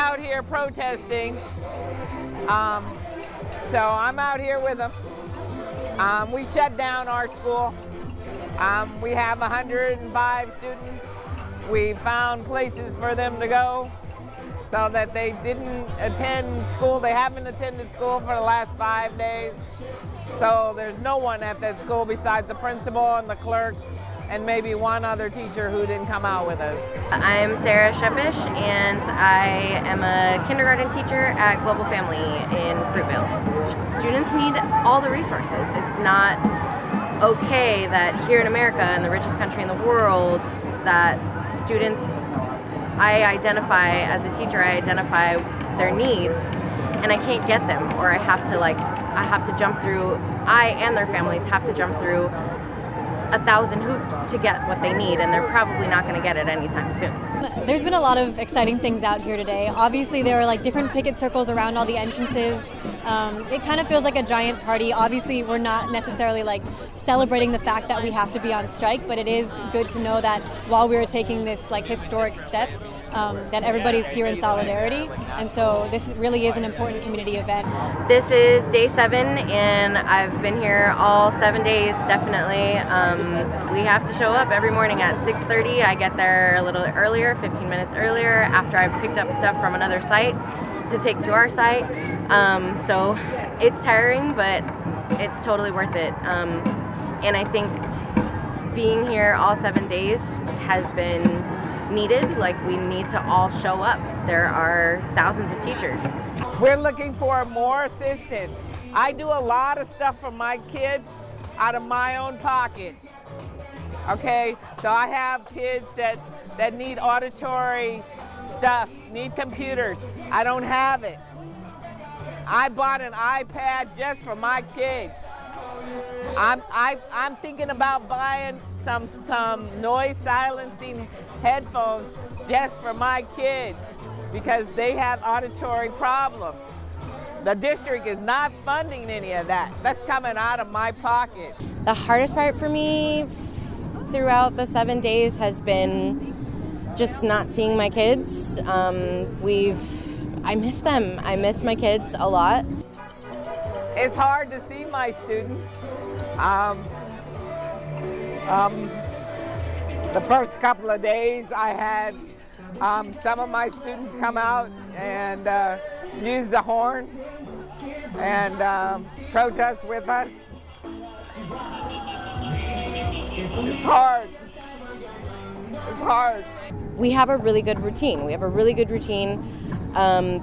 out here protesting. So I'm out here with them. We shut down our school. We have 105 students. We found places for them to go so that they didn't attend school. They haven't attended school for the last 5 days. So there's no one at that school besides the principal and the clerks and maybe one other teacher who didn't come out with us. I'm Sarah Shepish, and I am a kindergarten teacher at Global Family in Fruitvale. Students need all the resources. It's not okay that here in America, in the richest country in the world, that students, I identify as a teacher, I identify their needs, and I can't get them, or I have to jump through, I and their families have to jump through 1,000 hoops to get what they need, and they're probably not going to get it anytime soon. There's been a lot of exciting things out here today. Obviously, there are like different picket circles around all the entrances. It kind of feels like a giant party. Obviously, we're not necessarily like celebrating the fact that we have to be on strike, but it is good to know that while we're taking this like historic step, that everybody's here in solidarity, and so this really is an important community event. This is day 7, and I've been here all 7 days, definitely. We have to show up every morning at 6:30. I get there a little earlier, 15 minutes earlier, after I've picked up stuff from another site to take to our site. So it's tiring, but it's totally worth it. And I think being here all 7 days has been needed. Like, we need to all show up. There are thousands of teachers. We're looking for more assistance. I do a lot of stuff for my kids out of my own pocket. Okay, so I have kids that need auditory stuff, need computers. I don't have it. I bought an iPad just for my kids. I'm thinking about buying some noise silencing headphones just for my kids because they have auditory problems. The district is not funding any of that. That's coming out of my pocket. The hardest part for me throughout the 7 days has been just not seeing my kids. I miss them. I miss my kids a lot. It's hard to see my students. The first couple of days I had some of my students come out and use the horn and protest with us. It's hard. It's hard. We have a really good routine.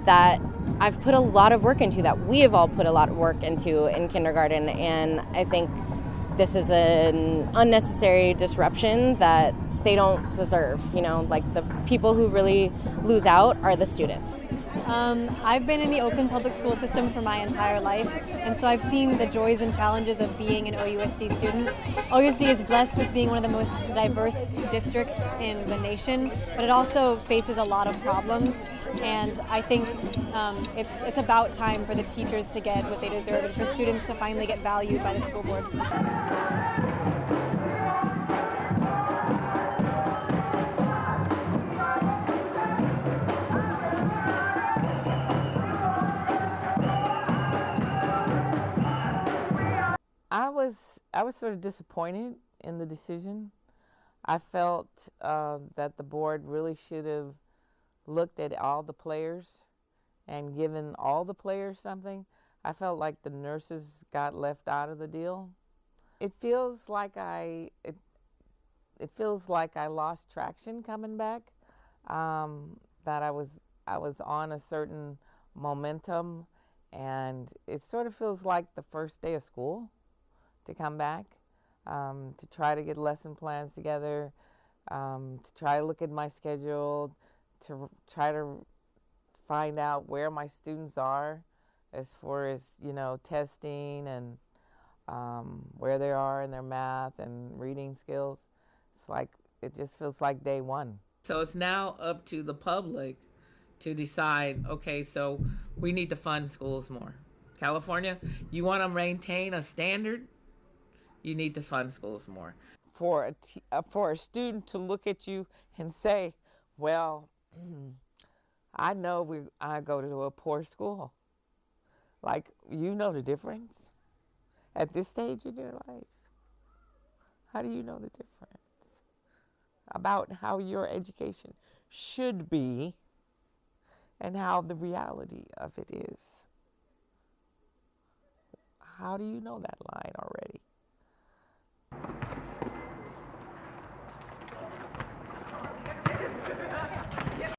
That I've put a lot of work into, that we have all put a lot of work into in kindergarten, and I think this is an unnecessary disruption that they don't deserve. You know, like, the people who really lose out are the students. I've been in the Oakland public school system for my entire life, and so I've seen the joys and challenges of being an OUSD student. OUSD is blessed with being one of the most diverse districts in the nation, but it also faces a lot of problems, and I think it's about time for the teachers to get what they deserve and for students to finally get valued by the school board. I was sort of disappointed in the decision. I felt that the board really should have looked at all the players and given all the players something. I felt like the nurses got left out of the deal. It feels like I lost traction coming back. That I was on a certain momentum, and it sort of feels like the first day of school to come back, to try to get lesson plans together, to try to look at my schedule, to try to find out where my students are as far as, you know, testing and where they are in their math and reading skills. It's like, it just feels like day one. So it's now up to the public to decide, okay, so we need to fund schools more. California, you want to maintain a standard? You need to fund schools more. For a student to look at you and say, well, I know I go to a poor school. Like, you know the difference at this stage in your life. How do you know the difference about how your education should be and how the reality of it is? How do you know that line already?